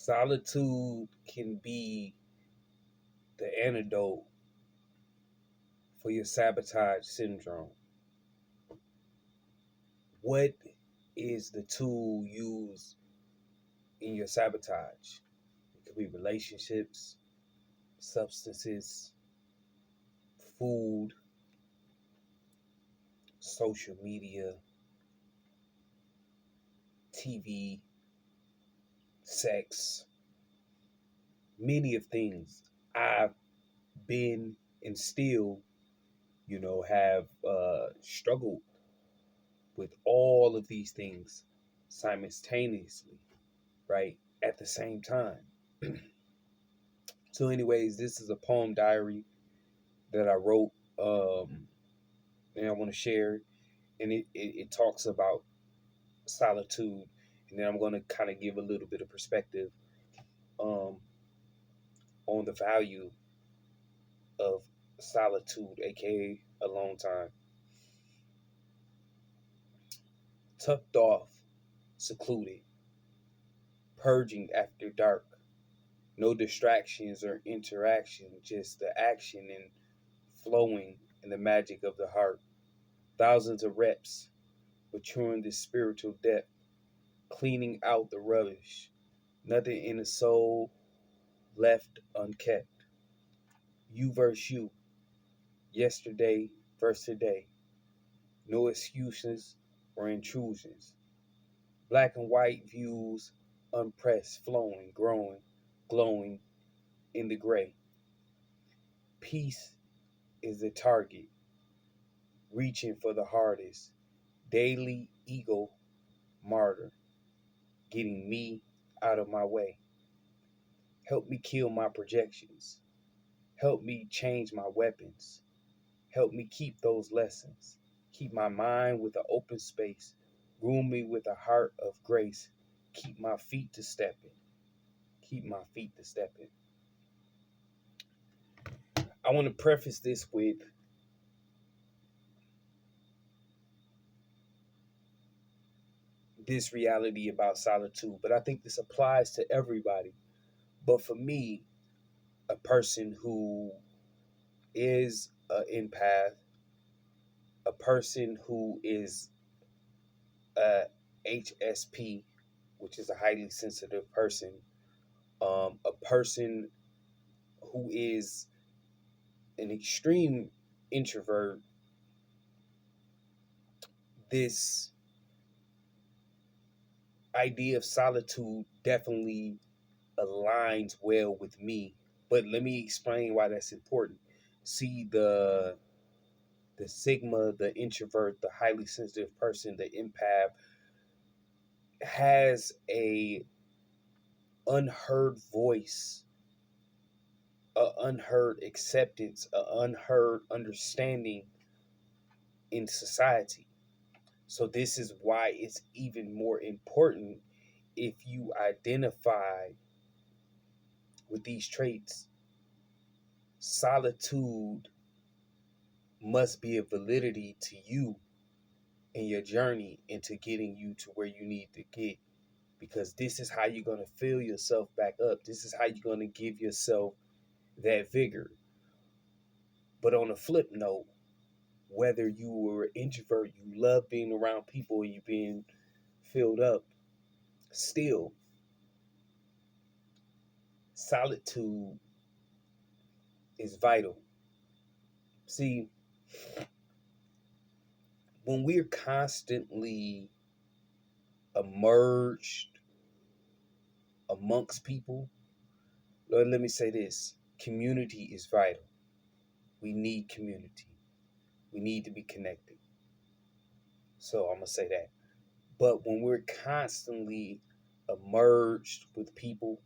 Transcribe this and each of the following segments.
Solitude can be the antidote for your sabotage syndrome. What is the tool used in your sabotage? It could be relationships, substances, food, social media, TV, sex, many of things. I've been and still, have struggled with all of these things simultaneously, right? At the same time. So, anyways, this is a poem diary that I wrote, and I want to share it. And it talks about solitude. And then I'm going to kind of give a little bit of perspective um, on the value of solitude, aka alone time. Tucked off, secluded, purging after dark. No distractions or interaction, just the action and flowing and the magic of the heart. Thousands of reps, maturing the spiritual depth, cleaning out the rubbish. Nothing in the soul left unkept. You versus you. Yesterday versus today. No excuses or intrusions. Black and white views unpressed, flowing, growing, glowing in the gray. Peace is the target, reaching for the hardest. Daily ego martyr, getting me out of my way. Help me kill my projections. Help me change my weapons. Help me keep those lessons. Keep my mind with an open space. Groom me with a heart of grace. Keep my feet to stepping. Keep my feet to stepping. I want to preface this with this reality about solitude, but I think this applies to everybody. But for me, a person who is an empath, a person who is a HSP, which is a highly sensitive person, a person who is an extreme introvert, this idea of solitude definitely aligns well with me. But let me explain why that's important. See, the sigma, the introvert, the highly sensitive person, the empath has a unheard voice, a unheard acceptance, a unheard understanding in society. So this is why it's even more important if you identify with these traits. Solitude must be a validity to you in your journey into getting you to where you need to get, because this is how you're going to fill yourself back up. This is how you're going to give yourself that vigor. But on a flip note, whether you were an introvert, you love being around people, and you being filled up, still, solitude is vital. See, when we're constantly emerged amongst people, Lord, let me say this: community is vital. We need community. We need to be connected. So I'm going to say that. But when we're constantly emerged with people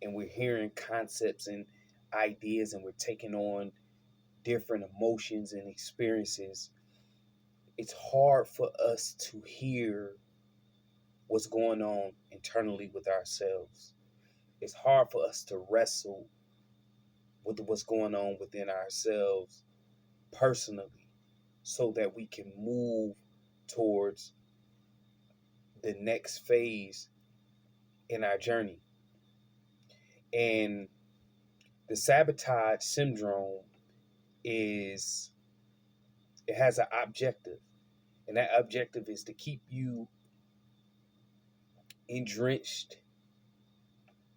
and we're hearing concepts and ideas and we're taking on different emotions and experiences, it's hard for us to hear what's going on internally with ourselves. It's hard for us to wrestle with what's going on within ourselves personally so that we can move towards the next phase in our journey. And the sabotage syndrome it has an objective. And that objective is to keep you drenched,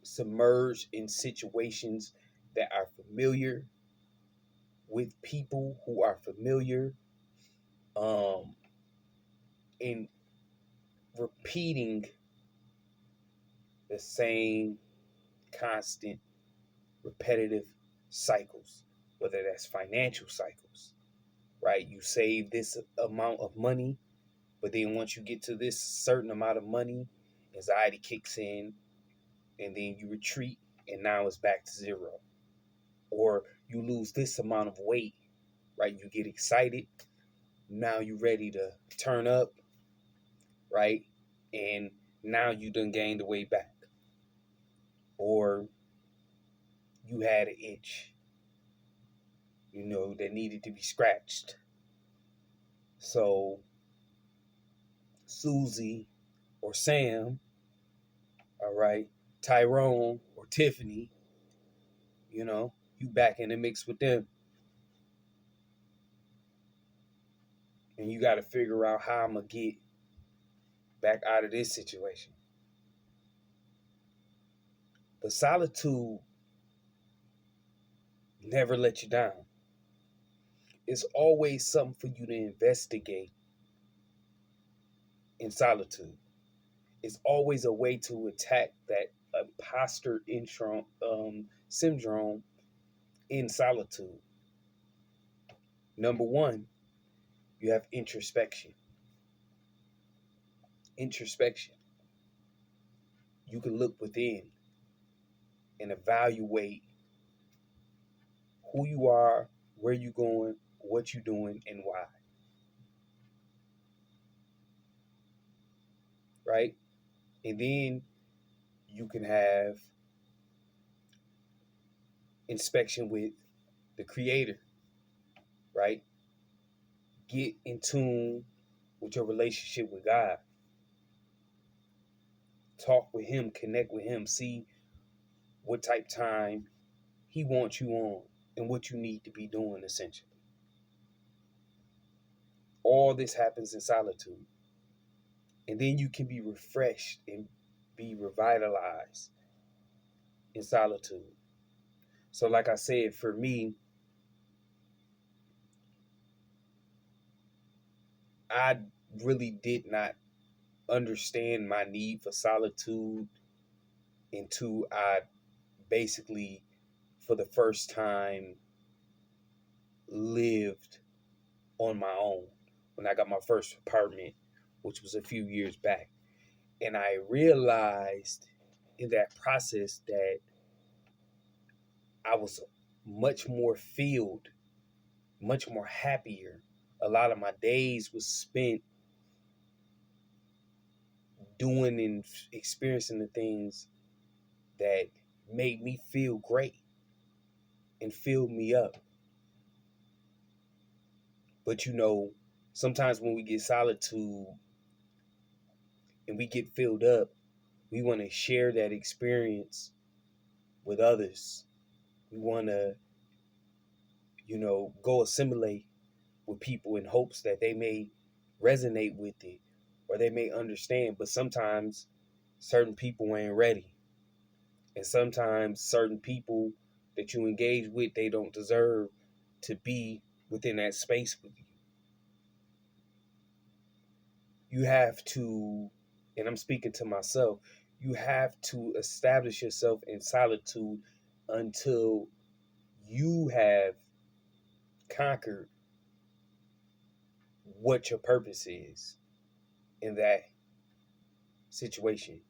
submerged in situations that are familiar, with people who are familiar, um, in repeating the same constant, repetitive cycles, whether that's financial cycles, right? You save this amount of money, but then once you get to this certain amount of money, anxiety kicks in, and then you retreat, and now it's back to zero. Or you lose this amount of weight, right? You get excited, now you're ready to turn up, right? And now you done gained the weight back. Or you had an itch, that needed to be scratched. So Susie or Sam, all right, Tyrone or Tiffany, you back in the mix with them. And you got to figure out how I'm going to get back out of this situation. But solitude never let you down. It's always something for you to investigate in solitude. It's always a way to attack that imposter syndrome in solitude. Number one, you have introspection. Introspection. You can look within and evaluate who you are, where you're going, what you're doing, and why. Right? And then you can have inspection with the creator, right? Get in tune with your relationship with God. Talk with him, connect with him, see what type time he wants you on and what you need to be doing, essentially. All this happens in solitude. And then you can be refreshed and be revitalized in solitude. So like I said, for me, I really did not understand my need for solitude until I basically, for the first time, lived on my own when I got my first apartment, which was a few years back. And I realized in that process that I was much more filled, much more happier. A lot of my days was spent doing and experiencing the things that made me feel great and filled me up. But sometimes when we get solitude and we get filled up, we want to share that experience with others. We want to, go assimilate with people in hopes that they may resonate with it or they may understand. But sometimes certain people ain't ready. And sometimes certain people that you engage with, they don't deserve to be within that space with you. You have to, and I'm speaking to myself, you have to establish yourself in solitude until you have conquered what your purpose is in that situation.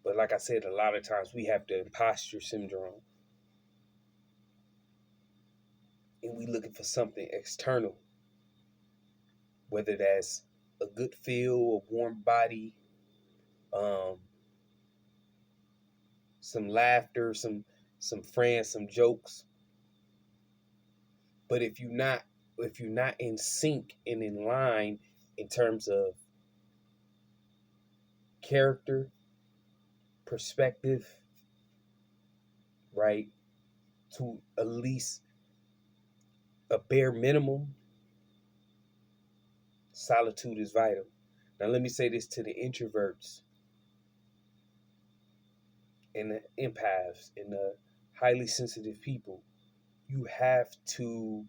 But like I said, a lot of times we have the imposter syndrome and we looking for something external, whether that's a good feel, a warm body, some laughter, some friends, some jokes. But if you're not in sync and in line in terms of character, perspective, right? To at least a bare minimum, solitude is vital. Now, let me say this to the introverts and the empaths and the highly sensitive people. You have to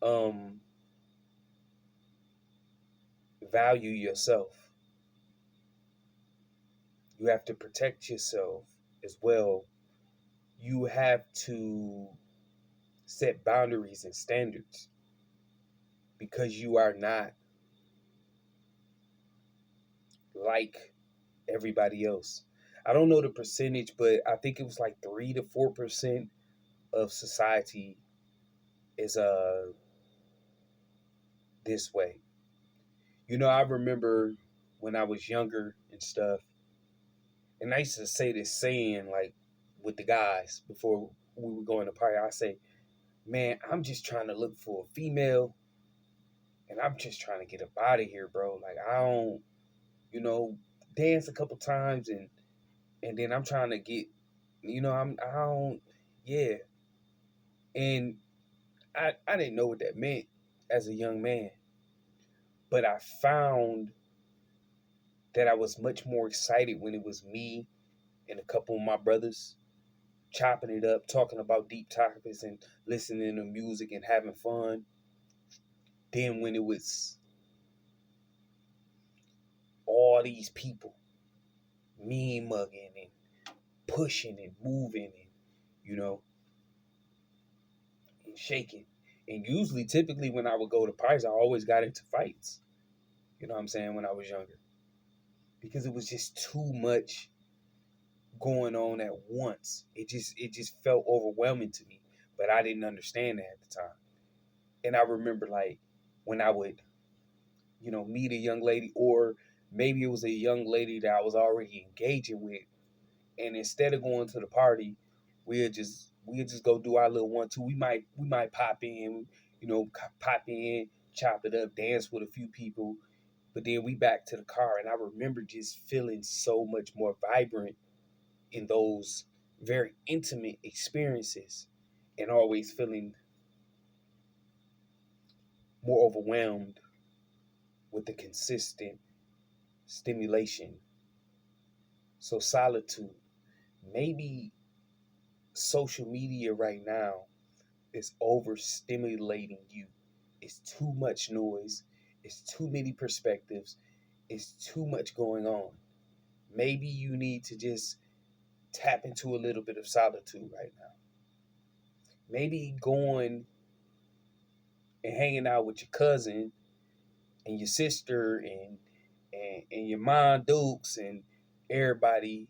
um, value yourself. You have to protect yourself as well. You have to set boundaries and standards because you are not like everybody else. I don't know the percentage, but I think it was like 3 to 4% of society is this way. I remember when I was younger and stuff, and I used to say this saying like with the guys before we were going to party. I say, "Man, I'm just trying to look for a female, and I'm just trying to get up out of here, bro. Like I don't, you know, dance a couple times and then I'm trying to get, I don't, yeah." And I didn't know what that meant as a young man, but I found that I was much more excited when it was me and a couple of my brothers chopping it up, talking about deep topics and listening to music and having fun, than when it was all these people mean mugging and pushing and moving and, you know, and shaking. And usually, typically, when I would go to parties, I always got into fights. You know what I'm saying? When I was younger, because it was just too much going on at once. It just felt overwhelming to me, but I didn't understand that at the time. And I remember like when I would, meet a young lady, or maybe it was a young lady that I was already engaging with, and instead of going to the party, we'd just go do our little 1-2. We might pop in, pop in, chop it up, dance with a few people, but then we back to the car. And I remember just feeling so much more vibrant in those very intimate experiences, and always feeling more overwhelmed with the consistent stimulation. So solitude, maybe social media right now is overstimulating you. It's too much noise. It's too many perspectives. It's too much going on. Maybe you need to just tap into a little bit of solitude right now. Maybe going and hanging out with your cousin and your sister and your mom dukes and everybody.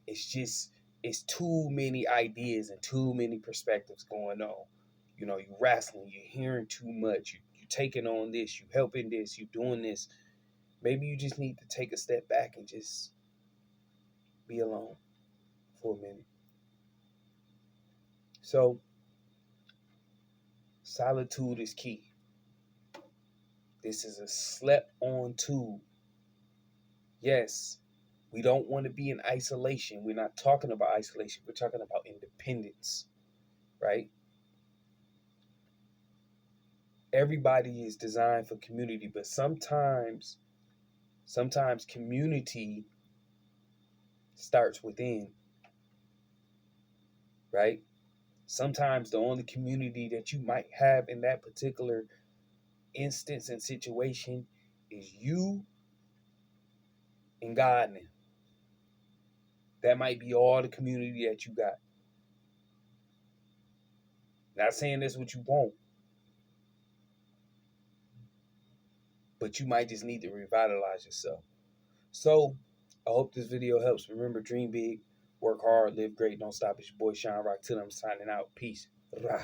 It's too many ideas and too many perspectives going on. You wrestling, you're hearing too much, you taking on this, you helping this, you doing this. Maybe you just need to take a step back and just be alone for a minute. So solitude is key. This is a slept on tool. Yes, we don't want to be in isolation. We're not talking about isolation. We're talking about independence, right? Everybody is designed for community, but sometimes community starts within, right? Sometimes the only community that you might have in that particular instance and situation is you and God. That might be all the community that you got. Not saying that's what you want, but you might just need to revitalize yourself. So I hope this video helps. Remember, dream big, work hard, live great, don't stop. It's your boy Sean Rock. Till I'm signing out. Peace. Rah.